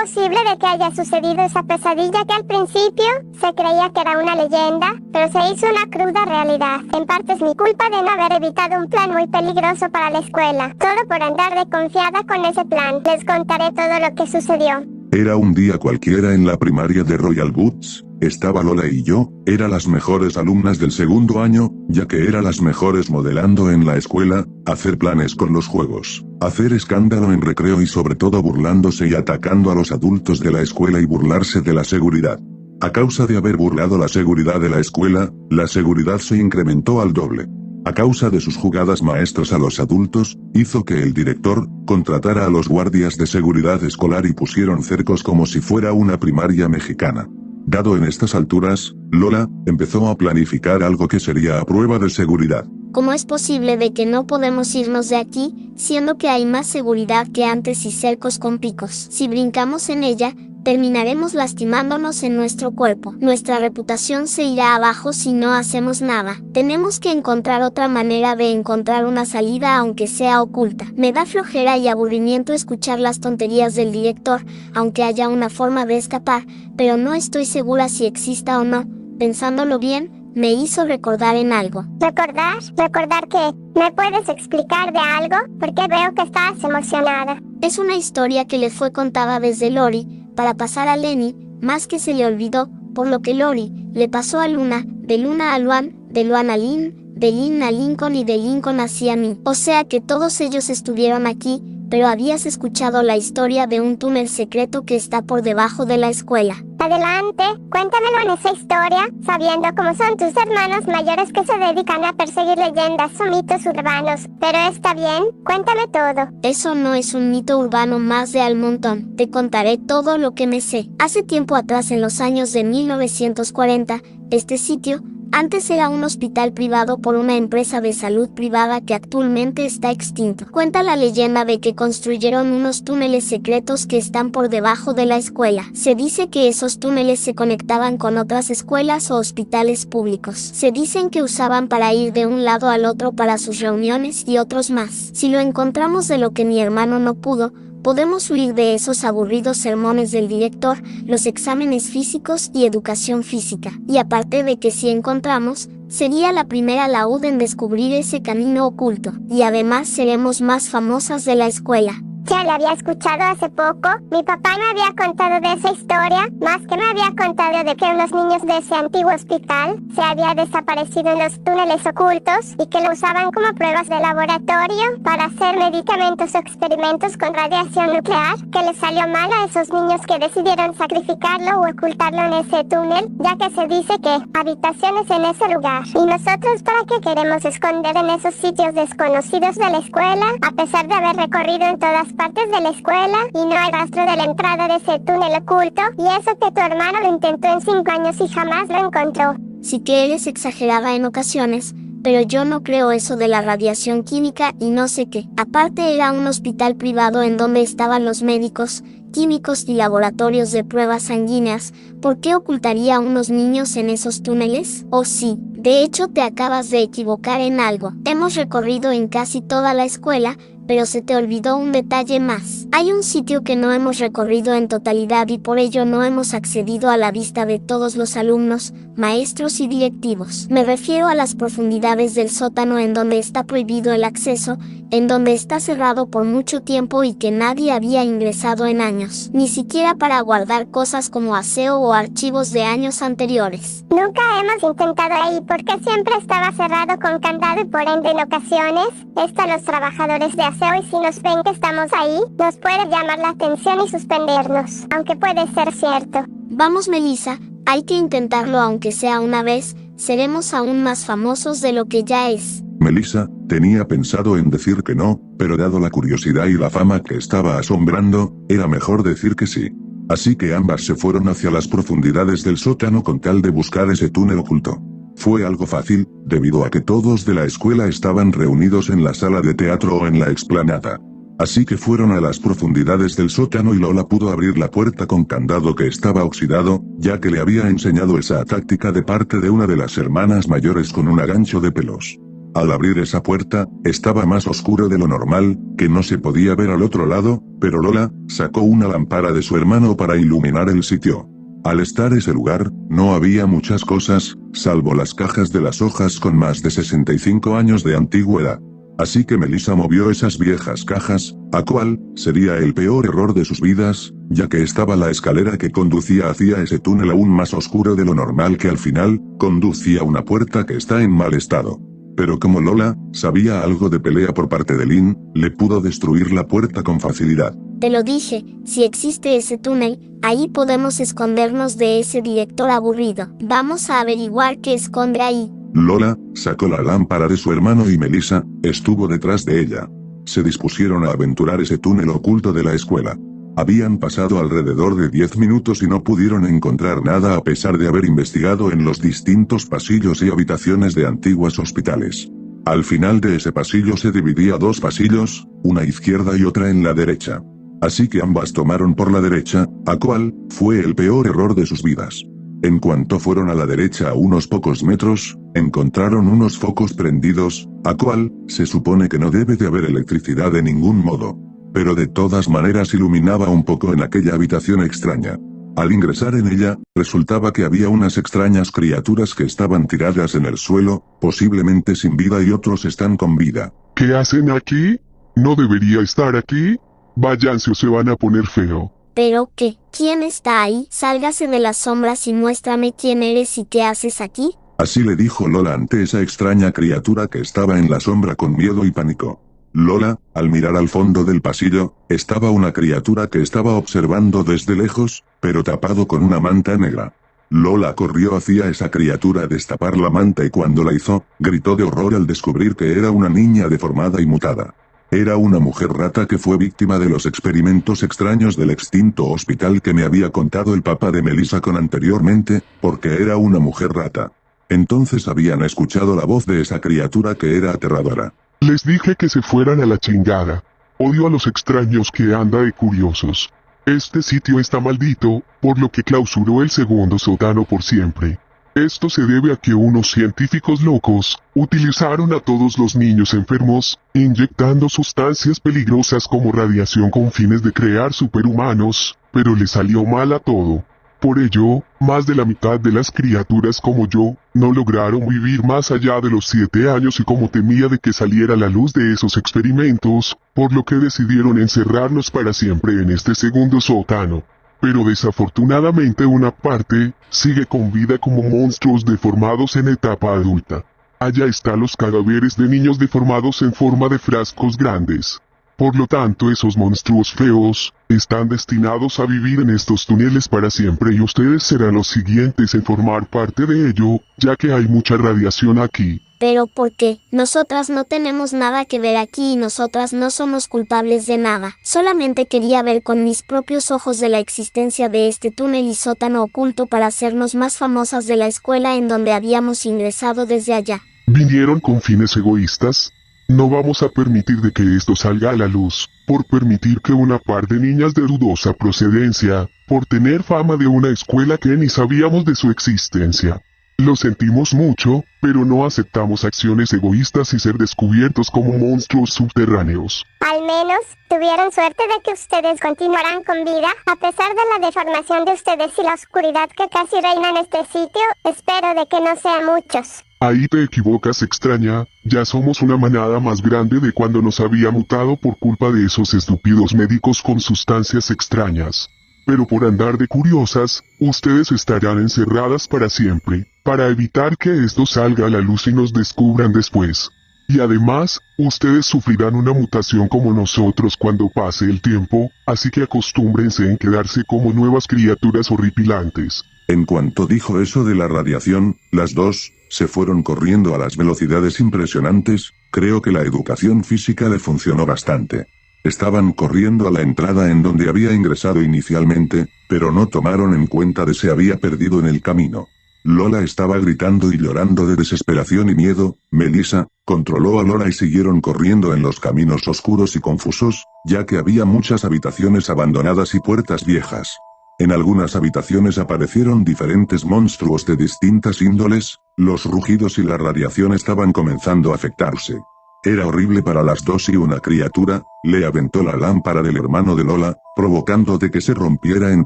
posible de que haya sucedido esa pesadilla que al principio se creía que era una leyenda, pero se hizo una cruda realidad? En parte es mi culpa de no haber evitado un plan muy peligroso para la escuela. Todo por andar de confiada con ese plan. Les contaré todo lo que sucedió. Era un día cualquiera en la primaria de Royal Woods. Estaba Lola y yo, era las mejores alumnas del segundo año, ya que era las mejores modelando en la escuela, hacer planes con los juegos, hacer escándalo en recreo y sobre todo burlándose y atacando a los adultos de la escuela y burlarse de la seguridad. A causa de haber burlado la seguridad de la escuela, la seguridad se incrementó al doble. A causa de sus jugadas maestras a los adultos, hizo que el director contratara a los guardias de seguridad escolar y pusieron cercos como si fuera una primaria mexicana. Dado en estas alturas, Lola empezó a planificar algo que sería a prueba de seguridad. ¿Cómo es posible de que no podemos irnos de aquí, siendo que hay más seguridad que antes y cercos con picos? Si brincamos en ella, terminaremos lastimándonos en nuestro cuerpo. Nuestra reputación se irá abajo si no hacemos nada. Tenemos que encontrar otra manera de encontrar una salida aunque sea oculta. Me da flojera y aburrimiento escuchar las tonterías del director, aunque haya una forma de escapar, pero no estoy segura si exista o no. Pensándolo bien, me hizo recordar en algo. ¿Recordar? ¿Recordar qué? ¿Me puedes explicar de algo? Porque veo que estás emocionada. Es una historia que le fue contada desde Lori, para pasar a Lenny, más que se le olvidó, por lo que Lori le pasó a Luna, de Luna a Luan, de Luan a Lynn, de Lynn a Lincoln y de Lincoln hacia mí. O sea que todos ellos estuvieron aquí, pero habías escuchado la historia de un túnel secreto que está por debajo de la escuela. Adelante, cuéntamelo en esa historia, sabiendo cómo son tus hermanos mayores que se dedican a perseguir leyendas o mitos urbanos. Pero está bien, cuéntame todo. Eso no es un mito urbano más de al montón. Te contaré todo lo que me sé. Hace tiempo atrás, en los años de 1940, este sitio antes era un hospital privado por una empresa de salud privada que actualmente está extinto. Cuenta la leyenda de que construyeron unos túneles secretos que están por debajo de la escuela. Se dice que esos túneles se conectaban con otras escuelas o hospitales públicos. Se dicen que usaban para ir de un lado al otro para sus reuniones y otros más. Si lo encontramos, de lo que mi hermano no pudo, podemos huir de esos aburridos sermones del director, los exámenes físicos y educación física. Y aparte de que si encontramos, sería la primera laúd en descubrir ese camino oculto. Y además seremos más famosas de la escuela. Ya la había escuchado hace poco. Mi papá me había contado de esa historia, más que me había contado de que unos niños de ese antiguo hospital se habían desaparecido en los túneles ocultos y que lo usaban como pruebas de laboratorio para hacer medicamentos o experimentos con radiación nuclear, que les salió mal a esos niños que decidieron sacrificarlo o ocultarlo en ese túnel, ya que se dice que habitaciones en ese lugar. ¿Y nosotros para qué queremos esconder en esos sitios desconocidos de la escuela, a pesar de haber recorrido en todas partes de la escuela y no hay rastro de la entrada de ese túnel oculto? Y eso que tu hermano lo intentó en 5 años y jamás lo encontró. Sí que eres exagerada en ocasiones, pero yo no creo eso de la radiación química y no sé qué. Aparte, era un hospital privado en donde estaban los médicos, químicos y laboratorios de pruebas sanguíneas. ¿Por qué ocultaría a unos niños en esos túneles? Oh sí, de hecho te acabas de equivocar en algo. Hemos recorrido en casi toda la escuela, pero se te olvidó un detalle más. Hay un sitio que no hemos recorrido en totalidad y por ello no hemos accedido a la vista de todos los alumnos, maestros y directivos. Me refiero a las profundidades del sótano en donde está prohibido el acceso, en donde está cerrado por mucho tiempo y que nadie había ingresado en años, ni siquiera para guardar cosas como aseo o archivos de años anteriores. Nunca hemos intentado ahí porque siempre estaba cerrado con candado y por ende en ocasiones están los trabajadores de aseo y si nos ven que estamos ahí, nos puede llamar la atención y suspendernos, aunque puede ser cierto. Vamos, Melissa, hay que intentarlo aunque sea una vez, seremos aún más famosos de lo que ya es. Melissa tenía pensado en decir que no, pero dado la curiosidad y la fama que estaba asombrando, era mejor decir que sí. Así que ambas se fueron hacia las profundidades del sótano con tal de buscar ese túnel oculto. Fue algo fácil, debido a que todos de la escuela estaban reunidos en la sala de teatro o en la explanada. Así que fueron a las profundidades del sótano y Lola pudo abrir la puerta con candado que estaba oxidado, ya que le había enseñado esa táctica de parte de una de las hermanas mayores con un gancho de pelos. Al abrir esa puerta, estaba más oscuro de lo normal, que no se podía ver al otro lado, pero Lola sacó una lámpara de su hermano para iluminar el sitio. Al estar ese lugar, no había muchas cosas, salvo las cajas de las hojas con más de 65 años de antigüedad. Así que Melissa movió esas viejas cajas, a cual sería el peor error de sus vidas, ya que estaba la escalera que conducía hacia ese túnel aún más oscuro de lo normal que al final, conducía a una puerta que está en mal estado. Pero como Lola sabía algo de pelea por parte de Lynn, le pudo destruir la puerta con facilidad. Te lo dije, si existe ese túnel, ahí podemos escondernos de ese director aburrido. Vamos a averiguar qué esconde ahí. Lola sacó la lámpara de su hermano y Melissa estuvo detrás de ella. Se dispusieron a aventurar ese túnel oculto de la escuela. Habían pasado alrededor de 10 minutos y no pudieron encontrar nada a pesar de haber investigado en los distintos pasillos y habitaciones de antiguos hospitales. Al final de ese pasillo se dividía dos pasillos, una izquierda y otra en la derecha. Así que ambas tomaron por la derecha, a cual fue el peor error de sus vidas. En cuanto fueron a la derecha a unos pocos metros, encontraron unos focos prendidos, a cual se supone que no debe de haber electricidad de ningún modo. Pero de todas maneras iluminaba un poco en aquella habitación extraña. Al ingresar en ella, resultaba que había unas extrañas criaturas que estaban tiradas en el suelo, posiblemente sin vida y otros están con vida. ¿Qué hacen aquí? ¿No debería estar aquí? Váyanse o se van a poner feo. ¿Pero qué? ¿Quién está ahí? Sálgase de las sombras y muéstrame quién eres y qué haces aquí. Así le dijo Lola ante esa extraña criatura que estaba en la sombra con miedo y pánico. Lola, al mirar al fondo del pasillo, estaba una criatura que estaba observando desde lejos, pero tapado con una manta negra. Lola corrió hacia esa criatura a destapar la manta y cuando la hizo, gritó de horror al descubrir que era una niña deformada y mutada. Era una mujer rata que fue víctima de los experimentos extraños del extinto hospital que me había contado el papá de Melissa con anteriormente, porque era una mujer rata. Entonces habían escuchado la voz de esa criatura que era aterradora. Les dije que se fueran a la chingada. Odio a los extraños que anda de curiosos. Este sitio está maldito, por lo que clausuró el segundo sótano por siempre. Esto se debe a que unos científicos locos utilizaron a todos los niños enfermos, inyectando sustancias peligrosas como radiación con fines de crear superhumanos, pero les salió mal a todo. Por ello, más de la mitad de las criaturas como yo, no lograron vivir más allá de los 7 años y como temía de que saliera la luz de esos experimentos, por lo que decidieron encerrarnos para siempre en este segundo sótano. Pero desafortunadamente una parte sigue con vida como monstruos deformados en etapa adulta. Allá están los cadáveres de niños deformados en forma de frascos grandes. Por lo tanto, esos monstruos feos están destinados a vivir en estos túneles para siempre y ustedes serán los siguientes en formar parte de ello, ya que hay mucha radiación aquí. ¿Pero por qué? Nosotras no tenemos nada que ver aquí y nosotras no somos culpables de nada. Solamente quería ver con mis propios ojos de la existencia de este túnel y sótano oculto para hacernos más famosas de la escuela en donde habíamos ingresado desde allá. ¿Vinieron con fines egoístas? No vamos a permitir de que esto salga a la luz, por permitir que una par de niñas de dudosa procedencia, por tener fama de una escuela que ni sabíamos de su existencia. Lo sentimos mucho, pero no aceptamos acciones egoístas y ser descubiertos como monstruos subterráneos. Al menos, tuvieron suerte de que ustedes continuarán con vida, a pesar de la deformación de ustedes y la oscuridad que casi reina en este sitio, espero de que no sean muchos. Ahí te equivocas, extraña, ya somos una manada más grande de cuando nos había mutado por culpa de esos estúpidos médicos con sustancias extrañas. Pero por andar de curiosas, ustedes estarán encerradas para siempre, para evitar que esto salga a la luz y nos descubran después. Y además, ustedes sufrirán una mutación como nosotros cuando pase el tiempo, así que acostúmbrense en quedarse como nuevas criaturas horripilantes. En cuanto dijo eso de la radiación, las dos se fueron corriendo a las velocidades impresionantes. Creo que la educación física le funcionó bastante. Estaban corriendo a la entrada en donde había ingresado inicialmente, pero no tomaron en cuenta de se había perdido en el camino. Lola estaba gritando y llorando de desesperación y miedo. Melissa controló a Lola y siguieron corriendo en los caminos oscuros y confusos, ya que había muchas habitaciones abandonadas y puertas viejas. En algunas habitaciones aparecieron diferentes monstruos de distintas índoles. Los rugidos y la radiación estaban comenzando a afectarse. Era horrible para las dos y una criatura le aventó la lámpara del hermano de Lola, provocando de que se rompiera en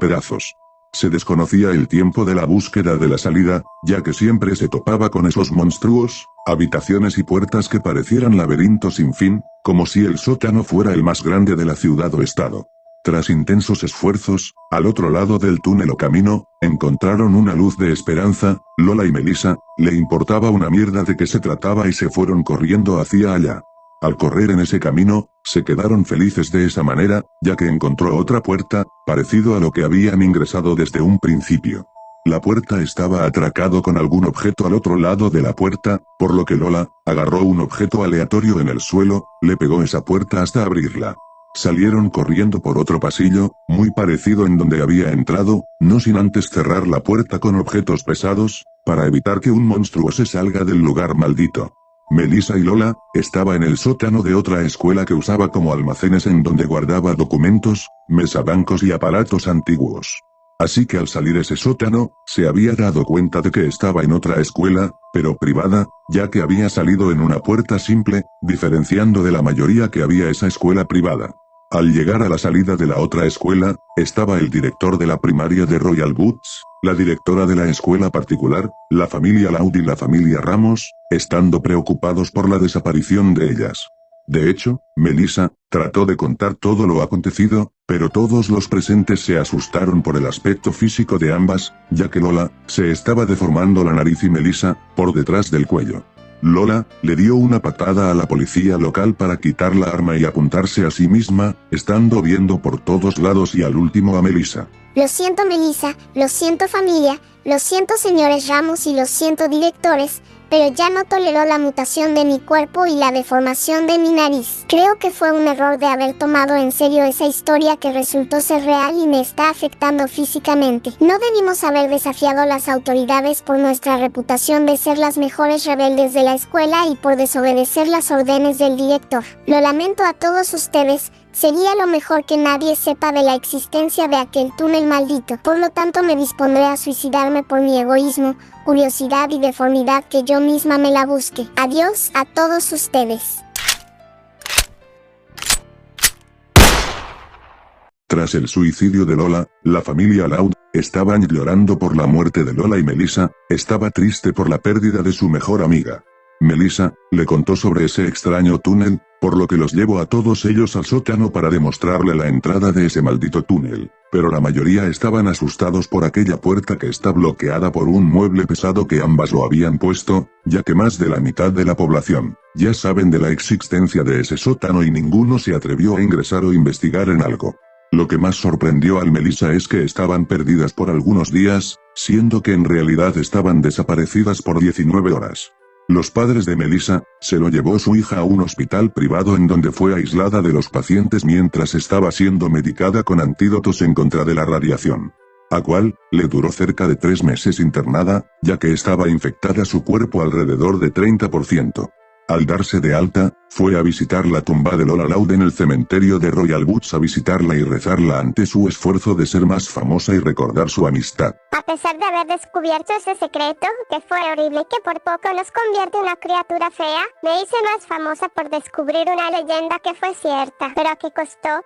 pedazos. Se desconocía el tiempo de la búsqueda de la salida, ya que siempre se topaba con esos monstruos, habitaciones y puertas que parecieran laberintos sin fin, como si el sótano fuera el más grande de la ciudad o estado. Tras intensos esfuerzos, al otro lado del túnel o camino, encontraron una luz de esperanza. Lola y Melissa, le importaba una mierda de qué se trataba y se fueron corriendo hacia allá. Al correr en ese camino, se quedaron felices de esa manera, ya que encontró otra puerta, parecido a lo que habían ingresado desde un principio. La puerta estaba atracado con algún objeto al otro lado de la puerta, por lo que Lola agarró un objeto aleatorio en el suelo, le pegó esa puerta hasta abrirla. Salieron corriendo por otro pasillo, muy parecido en donde había entrado, no sin antes cerrar la puerta con objetos pesados, para evitar que un monstruo se salga del lugar maldito. Melissa y Lola estaba en el sótano de otra escuela que usaba como almacenes en donde guardaba documentos, mesabancos y aparatos antiguos. Así que al salir ese sótano, se había dado cuenta de que estaba en otra escuela, pero privada, ya que había salido en una puerta simple, diferenciando de la mayoría que había esa escuela privada. Al llegar a la salida de la otra escuela, estaba el director de la primaria de Royal Woods, la directora de la escuela particular, la familia Loud y la familia Ramos, estando preocupados por la desaparición de ellas. De hecho, Melissa trató de contar todo lo acontecido, pero todos los presentes se asustaron por el aspecto físico de ambas, ya que Lola se estaba deformando la nariz y Melissa por detrás del cuello. Lola le dio una patada a la policía local para quitar la arma y apuntarse a sí misma, estando viendo por todos lados y al último a Melissa. Lo siento, Melissa, lo siento, familia, lo siento, señores Ramos, y lo siento, directores, pero ya no tolero la mutación de mi cuerpo y la deformación de mi nariz. Creo que fue un error de haber tomado en serio esa historia que resultó ser real y me está afectando físicamente. No debimos haber desafiado a las autoridades por nuestra reputación de ser las mejores rebeldes de la escuela y por desobedecer las órdenes del director. Lo lamento a todos ustedes. Sería lo mejor que nadie sepa de la existencia de aquel túnel maldito. Por lo tanto, me dispondré a suicidarme por mi egoísmo, curiosidad y deformidad, que yo misma me la busque. Adiós a todos ustedes. Tras el suicidio de Lola, la familia Loud estaban llorando por la muerte de Lola y Melissa estaba triste por la pérdida de su mejor amiga. Melissa le contó sobre ese extraño túnel, por lo que los llevó a todos ellos al sótano para demostrarle la entrada de ese maldito túnel, pero la mayoría estaban asustados por aquella puerta que está bloqueada por un mueble pesado que ambas lo habían puesto, ya que más de la mitad de la población ya saben de la existencia de ese sótano y ninguno se atrevió a ingresar o investigar en algo. Lo que más sorprendió a Melissa es que estaban perdidas por algunos días, siendo que en realidad estaban desaparecidas por 19 horas. Los padres de Melissa se lo llevó su hija a un hospital privado en donde fue aislada de los pacientes mientras estaba siendo medicada con antídotos en contra de la radiación. A cual le duró cerca de 3 meses internada, ya que estaba infectada su cuerpo alrededor de 30%. Al darse de alta, fue a visitar la tumba de Lola Loud en el cementerio de Royal Woods, a visitarla y rezarla ante su esfuerzo de ser más famosa y recordar su amistad. A pesar de haber descubierto ese secreto, que fue horrible y que por poco nos convierte en una criatura fea, me hice más famosa por descubrir una leyenda que fue cierta, pero ¿a qué costó?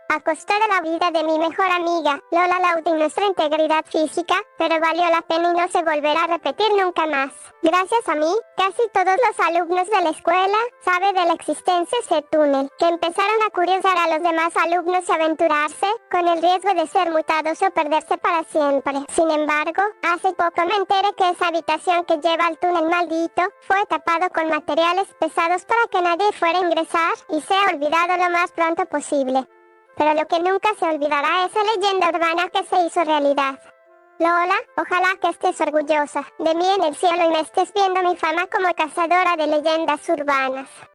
A costa de la vida de mi mejor amiga, Lola Loud, y nuestra integridad física, pero valió la pena y no se volverá a repetir nunca más. Gracias a mí, casi todos los alumnos de la escuela saben de la existencia de ese túnel, que empezaron a curiosar a los demás alumnos y aventurarse, con el riesgo de ser mutados o perderse para siempre. Sin embargo, hace poco me enteré que esa habitación que lleva al túnel maldito fue tapado con materiales pesados para que nadie fuera a ingresar y sea olvidado lo más pronto posible. Pero lo que nunca se olvidará es esa leyenda urbana que se hizo realidad. Lola, ojalá que estés orgullosa de mí en el cielo y me estés viendo mi fama como cazadora de leyendas urbanas.